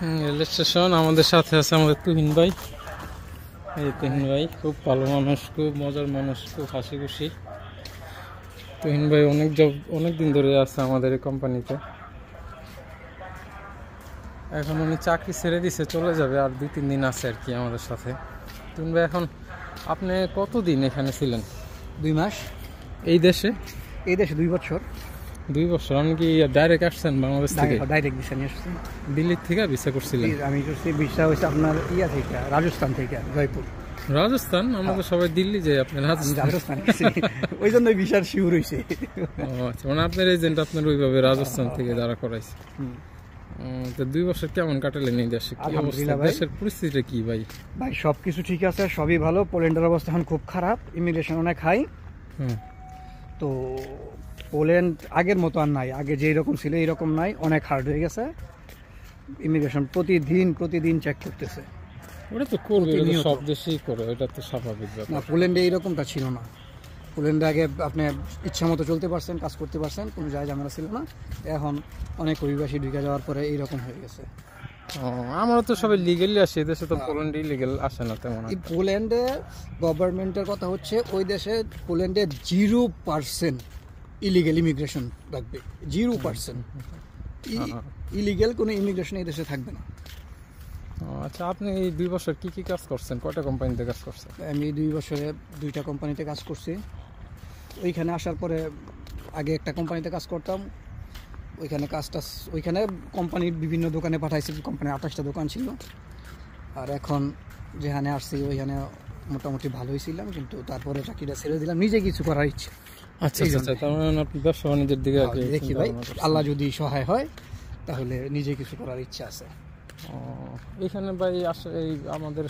Rail station. আমাদের সাথে আছে আমাদের তুহিন ভাই। এই তুহিন ভাই খুব ভালো মানুষ, খুব মজার মানুষ, খুব হাসি খুশি। তুহিন ভাই অনেক দিন ধরে আছে আমাদের এই কোম্পানিতে। এখন উনি চাকরি ছেড়ে দিছে, চলে যাবে, আর 2-3 দিন আছে আর কি আমাদের সাথে। তুহিন ভাই, এখন আপনি কতদিন এখানে ছিলেন? 2 মাস। এই দেশে 2 বছর। 2 বছর। আপনি কি ডাইরেক্ট আসছেন বাংলাদেশ থেকে? ডাইরেক্ট ভিসা নিয়ে আসছি। দিল্লি থেকে ভিসা করছিলেন? আমি করছি ভিসা হয়েছে আপনার থেকে, রাজস্থান থেকে, জয়পুর। রাজস্থান? আমরা তো সবাই দিল্লি যাই, আপনি রাজস্থান। ওই জন্য ভিসার শিওর হয়েছে। আচ্ছা, মানে আপনার এজেন্ট আপনার ওইভাবে রাজস্থান থেকে দাঁড়া করাইছে। তো 2 বছর কেমন কাটালেন এই দেশে? কি অবস্থা, দেশের পরিস্থিতি কি ভাই? ভাই সবকিছু ঠিক আছে, সবই ভালো। পোল্যান্ডের অবস্থা এখন খুব খারাপ, ইমিগ্রেশন অনেক হাই। তো পোল্যান্ড আগের মতো আর নাই, আগে যেই রকম ছিল এইরকম নাই, অনেক হার্ড হয়ে গেছে। ইমিগ্রেশন প্রতিদিন চেক করতেছে। ওটা তো করবে, সব দেশেই করে, এটা তো স্বাভাবিক ব্যাপার। না, পোল্যান্ডে এইরকমটা ছিল না। পোল্যান্ডে আগে আপনি ইচ্ছা মতো চলতে পারছেন, কাজ করতে পারছেন, কোনো ঝামেলা ছিল না। এখন অনেক অভিবাসী ঢুকে যাওয়ার পরে এইরকম হয়ে গেছে। আমরা তো সবাই লিগেলি আসি, এদেশে তো পোল্যান্ডে ইলিগেল আসে না তেমন। পোল্যান্ডে গভর্নমেন্টের কথা হচ্ছে ওই দেশে পোল্যান্ডে 0% ইলিগেল ইমিগ্রেশন রাখবে। 0% ইলিগেল কোনো ইমিগ্রেশন এই দেশে থাকবে না। আচ্ছা, আপনি এই 2 বছর কি কি কাজ করছেন? কয়টা কোম্পানিতে কাজ করছেন? আমি 2 বছরে 2টা কোম্পানিতে কাজ করছি। ওইখানে আসার পরে আগে একটা কোম্পানিতে কাজ করতাম, ওইখানে কোম্পানির বিভিন্ন দোকানে পাঠাইছি। কোম্পানির 28টা দোকান ছিল। আর এখন যেখানে আসছি ওইখানে মোটামুটি ভালোই ছিলাম, কিন্তু তারপরে চাকরিটা ছেড়ে দিলাম, নিজে কিছু করার ইচ্ছে। আচ্ছা আচ্ছা, তার মানে আপনি ব্যবসা বাণিজ্যের দিকে দেখি ভাই, আল্লাহ যদি সহায় হয় তাহলে নিজে কিছু করার ইচ্ছা আছে। এখানে ভাই এই আমাদের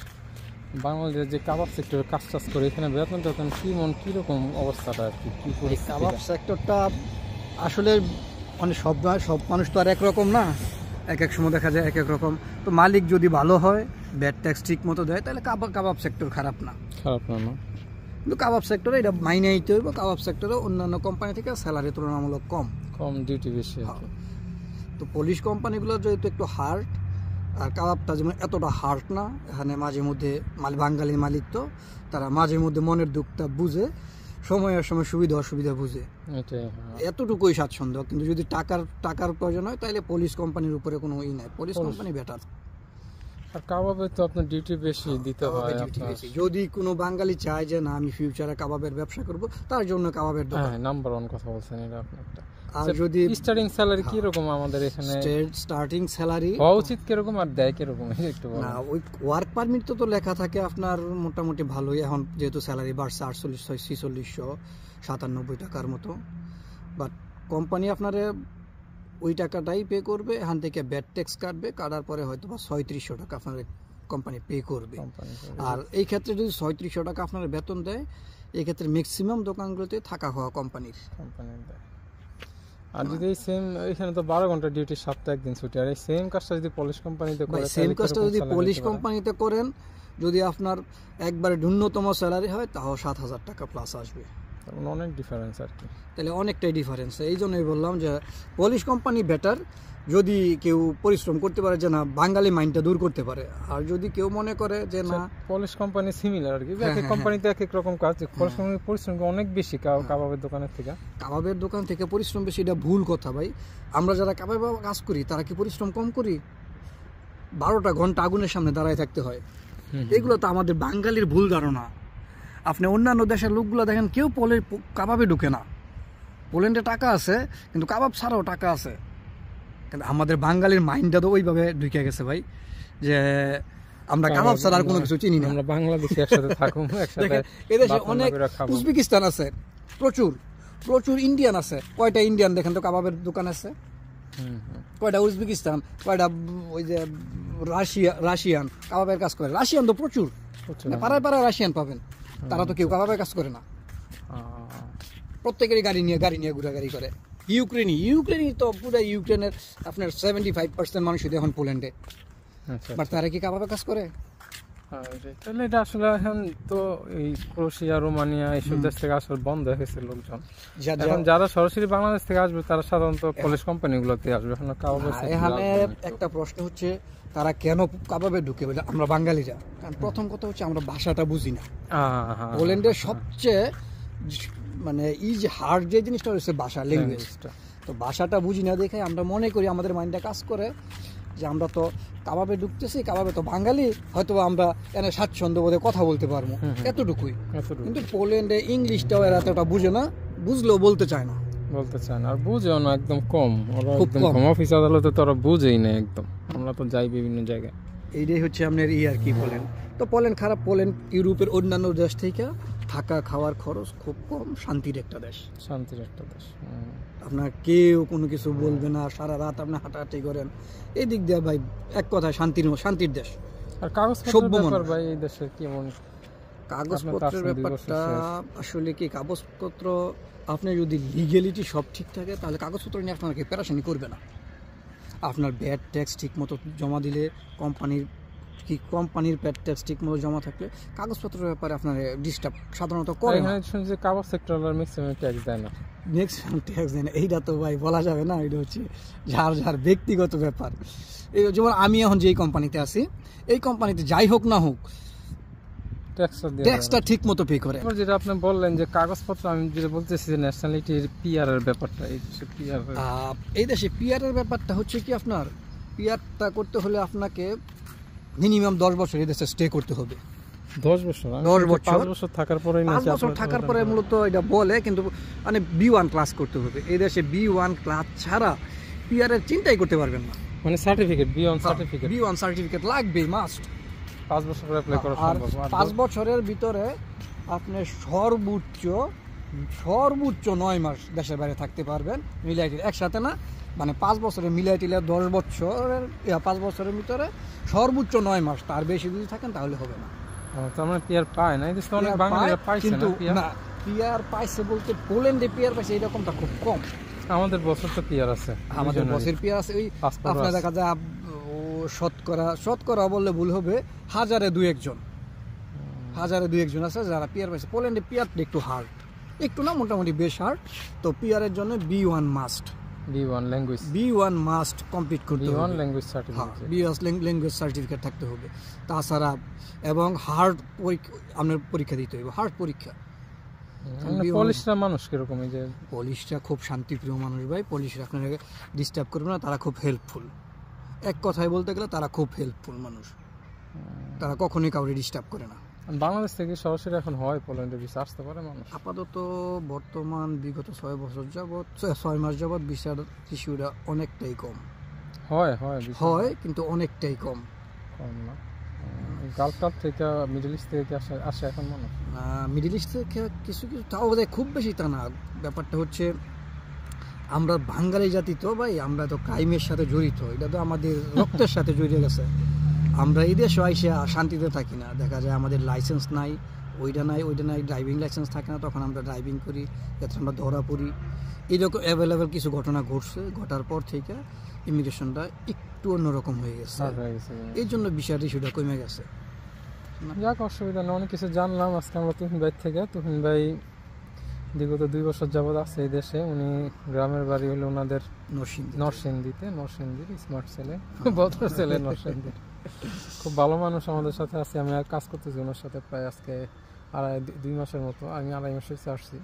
বাংলাদেশের যে কাবাব সেক্টরে কাজ করে, এখানে বেতন কীরকম অবস্থাটা আর কি? কাবাব সেক্টরটা আসলে মানে সব মানুষ তো আর একরকম না, এক সময় দেখা যায় এক রকম। তো মালিক যদি ভালো হয়, ব্যাড ট্যাক্স ঠিক মতো দেয়, তাহলে কাবাব সেক্টর খারাপ না। কিন্তু কাবাব সেক্টরে এটা মাইনে নিতে হইব। কাবাব সেক্টরে অন্যান্য কোম্পানি থেকে স্যালারি তুলনামূলক কম, ডিউটি বেশি। তো পুলিশ কোম্পানিগুলো যেহেতু একটু হার্ড, আর কাবাবটা যেমন এতটা হার্ড না। এখানে মাঝে মধ্যে বাঙালি মালিক, তো তারা মাঝে মধ্যে মনের দুঃখটা বুঝে, সময়ের সময় সুবিধা অসুবিধা বুঝে, এতটুকুই স্বাচ্ছন্দ্য। কিন্তু যদি টাকার প্রয়োজন হয় তাহলে পুলিশ কোম্পানির উপরে কোনো নাই, পুলিশ কোম্পানি বেটার। আর কাবাবে তো আপনার ডিউটি বেশি দিতে হয়। যদি কোনো বাঙালি চায় যে না আমি ফিউচারে কাবাবের ব্যবসা করব, তার জন্য কাবাবের দোকান নাম্বার 1 কথা বলছেন এটা আপনি একটা। আর যদি স্টার্টিং স্যালারি কি রকম আমাদের এখানে? স্টার্টিং স্যালারি হওয়া উচিত কি রকম, আর দেয় কি রকম একটু বলুন। না, ওই ওয়ার্ক পারমিট তো লেখা থাকে আপনার মোটামুটি ভালোই। এখন যেহেতু স্যালারি বাড়ছে 48-46-97 টাকার মতো, বাট কোম্পানি আপনারে ওই টাকাটাই পে করবে। এখান থেকে ব্যাড ট্যাক্স কাটার পরে হয়তো বা 3600 টাকা আপনার কোম্পানি পে করবে। আর এই ক্ষেত্রে যদি 3600 টাকা আপনার বেতন দেয়, এই ক্ষেত্রে ম্যাক্সিমাম দোকানগুলোতে থাকা হওয়া কোম্পানির দেয়। আর যদি সেম এখানে তো 12 ঘন্টা ডিউটি, সপ্তাহে 1 দিন ছুটি, আর এই সেম কাজটা যদি পুলিশ কোম্পানিতে করেন, যদি আপনার একবারে ন্যূনতম স্যালারি হয়, তাও 7000 টাকা প্লাস আসবে। অনেক ডিফারেন্স আর কি। তাহলে অনেকটাই ডিফারেন্স। এই জন্যই বললাম যে পুলিশ কোম্পানি বেটার, যদি কেউ পরিশ্রম করতে পারে, যে না বাঙালি মাইন্ডটা দূর করতে পারে। আর যদি কেউ মনে করে যে না, পুলিশ কোম্পানি সিমিলার আর কি, এক এক কোম্পানিতে এক এক রকম কাজ। পুলিশ কোম্পানির পরিশ্রম অনেক বেশি কাবাবের দোকান থেকে পরিশ্রম বেশি, এটা ভুল কথা ভাই। আমরা যারা কাবাবে কাজ করি তারা কি পরিশ্রম কম করি? 12টা ঘন্টা আগুনের সামনে দাঁড়ায় থাকতে হয়। এগুলো তো আমাদের বাঙালির ভুল ধারণা। আপনি অন্যান্য দেশের লোকগুলো দেখেন, কেউ কাবাবে ঢুকে না। পোল্যান্ডে টাকা আছে, কিন্তু কাবাব ছাড়াও টাকা আছে। কিন্তু আমাদের বাঙালির মাইন্ডটা তো ওইভাবে ঢুকে গেছে ভাই, যে আমরা কাবাব ছাড়া আর কোনো কিছু চিনি না। আমরা বাংলাদেশে একসাথে থাকুম, একসাথে। এদেশে অনেক উজবেকিস্তান আছে, প্রচুর ইন্ডিয়ান আছে। কয়টা ইন্ডিয়ান দেখেন তো কাবাবের দোকান আছে? কয়টা উজবেকিস্তান, কয়টা ওই যে রাশিয়ান কাবাবের কাজ করে। রাশিয়ান তো প্রচুর, পাড়ায় রাশিয়ান পাবেন। তারা তো কেউ কাবাবের কাজ করে না। প্রত্যেকেরই গাড়ি নিয়ে ঘোরাঘুরি করে। ইউক্রেনি তো পুরো ইউক্রেনের আপনার 75% মানুষ এখন পোল্যান্ডে, বাট তারা কি কাবাবে কাজ করে? তাহলে এটা আসলে এখন তো এই ক্রোয়েশিয়া, রোমানিয়া এইসব দেশ থেকে আসলে বন্ধ হয়ে গেছে লোকজন। এখন যারা সরাসরি বাংলাদেশ থেকে আসবে তারা সাধারণত পলিশ কোম্পানিগুলোতে আসবে। এখন এখানে একটা প্রশ্ন হচ্ছে তারা কেন কাবাবে ঢুকে বলে আমরা বাঙালিরা, কারণ প্রথম কথা হচ্ছে আমরা ভাষাটা বুঝি না। পোল্যান্ডের সবচেয়ে মানে যে হার্ড যে জিনিসটা হচ্ছে ভাষা, ল্যাঙ্গুয়েজটা। তো ভাষাটা বুঝি না দেখে আমরা মনে করি, আমাদের মাইন্ডটা কাজ করে যে আমরা তো কাবাবে ঢুকতেছি, কাবাবে তো বাঙালি, হয়তো আমরা এনে স্বাচ্ছন্দ্য বোধে কথা বলতে পারবো, এতটুকুই। কিন্তু পোল্যান্ডে ইংলিশটাও এরা এতটা বুঝে না, বুঝলেও বলতে চায় না, আর বুঝেও না, একদম কম। ওরা একদম কম, অফিস আদালতে তো ওরা বুঝেই না একদম। আমরা তো যাই বিভিন্ন জায়গায়। এইটাই হচ্ছে আপনার আর কি পোল্যান্ড। তো পোল্যান্ড খারাপ, পোল্যান্ড ইউরোপের অন্যান্য দেশ থেকে থাকা খাওয়ার খরচ খুব কম, শান্তির একটা দেশ। আপনার কেউ কোনো কিছু বলবে না, সারা রাত আপনি হাঁটাহাঁটি করেন, এই দিক দিয়ে ভাই এক কথায় শান্তির দেশ। আর কাগজপত্রের ভাই এই দেশের কেমন? কাগজপত্রের ব্যাপারটা আসলে কি, কাগজপত্র আপনি যদি লিগ্যালিটি সব ঠিক থাকে তাহলে কাগজপত্র নিয়ে আপনাকে প্যারাশানি করবে না। আপনার ব্যাড ট্যাক্স ঠিক মতো জমা দিলে, কোম্পানির ব্যাড ট্যাক্স ঠিক মতো জমা থাকলে কাগজপত্রের ব্যাপারে আপনার ডিস্টার্ব সাধারণত করে না। কাগজ সেক্টর ম্যাক্সিমাম ট্যাক্স দেয় না, এইটা তো ভাই বলা যাবে না, এটা হচ্ছে যার ব্যক্তিগত ব্যাপার। এই যেমন আমি এখন যেই কোম্পানিতে আছি, এই কোম্পানিতে যাই হোক না হোক ট্যাক্সটা ঠিক মতো পে করে। যেটা আপনি বললেন যে কাগজপত্র, আমি যেটা বলতেছি যে ন্যাশনালিটির পিআর এর ব্যাপারটা, এই দেশে পিআর এর ব্যাপারটা হচ্ছে কি, আপনার পিআরটা করতে হলে আপনাকে মিনিমাম 10 বছর এই দেশে স্টে করতে হবে। 10 বছর 5 বছর থাকার পরে, 5 বছর থাকার পরে মূলত এটা বলে, কিন্তু মানে B1 ক্লাস করতে হবে। এই দেশে B1 ক্লাস ছাড়া পিআর এর চিন্তাই করতে পারবেন না। মানে সার্টিফিকেট, B1 সার্টিফিকেট লাগবে, মাস্ট। 5 বছর অ্যাপ্লাই করা সম্ভব। 5 বছরের ভিতরে আপনি সর্বোচ্চ 9 মাস দেশের বাইরে থাকতে পারবেন, মিলাইটিল একসাথে না। মানে 5 বছরের মিলাইটিলে 10 বছরের 5 বছরের ভিতরে সর্বোচ্চ 9 মাস, তার বেশি যদি থাকেন তাহলে হবে না। তার মানে পিআর পায় না, এই দেশে অনেক বাঙালিরা পাইছে না। পিআর পাইছে বলতে পোল্যান্ডে পিআর পাইছে এরকমটা খুব কম। আমাদের বছর তো পিআর আছে, আমাদের বছর পিআর আছে। ওই আপনার দেখা যায় শতকরা বললে ভুল হবে, 1000-এ 2-1 জন, 1000-এ 2-1 জন আছে যারা পিআর পাইছে। পোল্যান্ডে পিআরটা একটু হার্ড, একটু না মোটামুটি বেশ হার্ড। তো পিআর এর জন্য B1 must, B1 must complete করতে হবে। B1 ল্যাঙ্গুয়েজ সার্টিফিকেট থাকতে হবে। তাছাড়া এবং হার্ড আপনার পরীক্ষা দিতে হবে, হার্ড পরীক্ষা। পুলিশরা মানুষ কিরকম? এই যে পুলিশরা খুব শান্তিপ্রিয় মানুষ ভাই, পুলিশরা আপনাকে ডিস্টার্ব করবে না, তারা খুব হেল্পফুল। এক কথায় বলতে গেলে তারা খুব হেল্পফুল মানুষ, তারা কখনোই কাউকে ডিস্টার্ব করে না। বাংলাদেশ থেকে সরাসরি এখন হয় পোল্যান্ডে ভিসা আসতে পারে মানুষ? আপাতত বর্তমান বিগত 6 বছর যাবৎ, 6 মাস যাবৎ ভিসার ইস্যুটা অনেকটাই কম হয়, কিন্তু অনেকটাই কম না। গালফ থেকে, মিডল ইস্ট থেকে আসে এখন মানুষ। মিডল ইস্ট থেকে কিছু তাও বোধহয় খুব বেশি তা না। ব্যাপারটা হচ্ছে আমরা বাঙালি জাতি তো ভাই, আমরা তো ক্রাইমের সাথে জড়িত, এটা তো আমাদের রক্তের সাথে জড়িয়ে গেছে। আমরা এই দেশে আইসে শান্তিতে থাকি না, দেখা যায় আমাদের লাইসেন্স নাই, ওইটা নাই, ড্রাইভিং লাইসেন্স থাকে না, তখন আমরা ড্রাইভিং করি, যাতে আমরা ধরা পড়ি। এইরকম অ্যাভেলেবেল কিছু ঘটনা ঘটার পর থেকে ইমিগ্রেশনটা একটু অন্যরকম হয়ে গেছে, এই জন্য ভিসার ইস্যুটা কমে গেছে। যাক, অসুবিধা নেই, অনেক কিছু জানলাম আজকে আমরা তুহিন ভাই থেকে। তুহিন ভাই বিগত 2 বছর যাবৎ আছে এই দেশে। উনি গ্রামের বাড়ি হলো ওনাদের নরসিংদীর স্মার্ট ছেলে, ভদ্র ছেলে নরসিংদীর। খুব ভালো মানুষ, আমাদের সাথে আছে। আমি কাজ করতেছি ওনার সাথে প্রায় আজকে 2 মাসের মতো। আমি 2.5 মাস হয়েছে আসছি।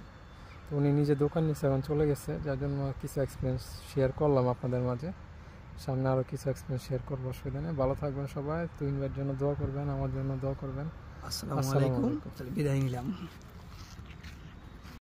তো উনি নিজে দোকান নিচ্ছে, এখন চলে গেছে, যার জন্য কিছু এক্সপিরিয়েন্স শেয়ার করলাম আপনাদের মাঝে। সামনে আরও কিছু এক্সপিরিয়েন্স শেয়ার করবো, অসুবিধা নেই। ভালো থাকবেন সবাই, তুহিন ভাইয়ের জন্য দোয়া করবেন, আমার জন্য দোয়া করবেন। আসসালামু আলাইকুম, বিদায় নিলাম।